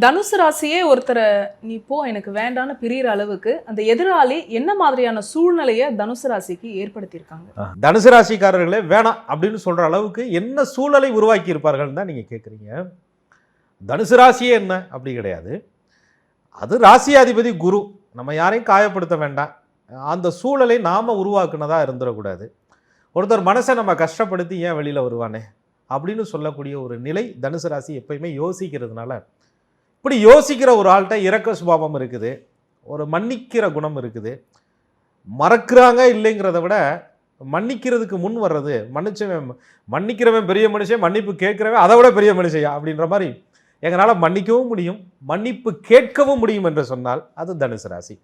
தனுசு ராசியே ஒருத்தரை நீ போ எனக்கு வேண்டான்னு பிரியிற அளவுக்கு அந்த எதிராளி என்ன மாதிரியான சூழ்நிலையை தனுசு ராசிக்கு ஏற்படுத்தியிருக்காங்க? தனுசு ராசிக்காரர்களே வேணாம் அப்படின்னு சொல்ற அளவுக்கு என்ன சூழலை உருவாக்கி இருப்பார்கள் தான் நீங்க கேட்குறீங்க. தனுசு ராசியே என்ன அப்படி கிடையாது. அது ராசியாதிபதி குரு. நம்ம யாரையும் காயப்படுத்த வேண்டாம். அந்த சூழலை நாம உருவாக்குனதா இருந்துடக்கூடாது. ஒருத்தர் மனசை நம்ம கஷ்டப்படுத்தி ஏன் வெளியில வருவானே அப்படின்னு சொல்லக்கூடிய ஒரு நிலை தனுசு ராசி எப்பயுமே யோசிக்கிறதுனால, இப்படி யோசிக்கிற ஒரு ஆள்கிட்ட இரக்க சுபாவம் இருக்குது, ஒரு மன்னிக்கிற குணம் இருக்குது. மறக்கிறாங்க இல்லைங்கிறத விட மன்னிக்கிறதுக்கு முன் வர்றது, மன்னிக்கிறவன் பெரிய மனுஷன், மன்னிப்பு கேட்கிறவன் அதை விட பெரிய மனுஷையா அப்படின்ற மாதிரி எங்களால் மன்னிக்கவும் முடியும், மன்னிப்பு கேட்கவும் முடியும் என்று சொன்னால் அது தனுசு ராசி.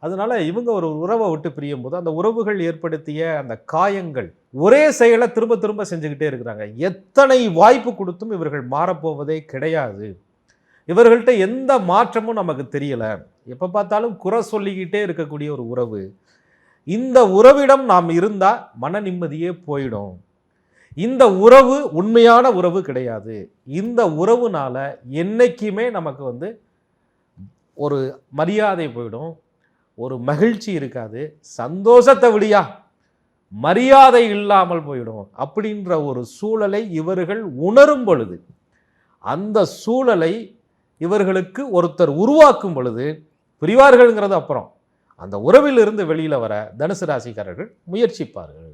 அதனால இவங்க ஒரு உறவை விட்டு பிரியும் போது அந்த உறவுகள் ஏற்படுத்திய அந்த காயங்கள் ஒரே செயலை திரும்ப திரும்ப செஞ்சுக்கிட்டே இருக்கிறாங்க. எத்தனை வாய்ப்பு கொடுத்தும் இவர்கள் மாறப்போவதே கிடையாது. இவர்கள்ட்ட எந்த மாற்றமும் நமக்கு தெரியல. எப்போ பார்த்தாலும் குறை சொல்லிக்கிட்டே இருக்கக்கூடிய ஒரு உறவு. இந்த உறவிடம் நாம் இருந்தால் மன நிம்மதியே போயிடும். இந்த உறவு உண்மையான உறவு கிடையாது. இந்த உறவுனால என்னைக்குமே நமக்கு ஒரு மரியாதை போயிடும், ஒரு மகிழ்ச்சி இருக்காது, சந்தோஷத்தை விடியா மரியாதை இல்லாமல் போயிடும் அப்படின்ற ஒரு சூழலை இவர்கள் உணரும் பொழுது, அந்த சூழலை இவர்களுக்கு ஒருத்தர் உருவாக்கும் பொழுது பிரிவார்கள்ங்கிறது அப்புறம், அந்த உறவிலிருந்து வெளியில் வர தனுசு ராசிக்காரர்கள் முயற்சிப்பார்கள்.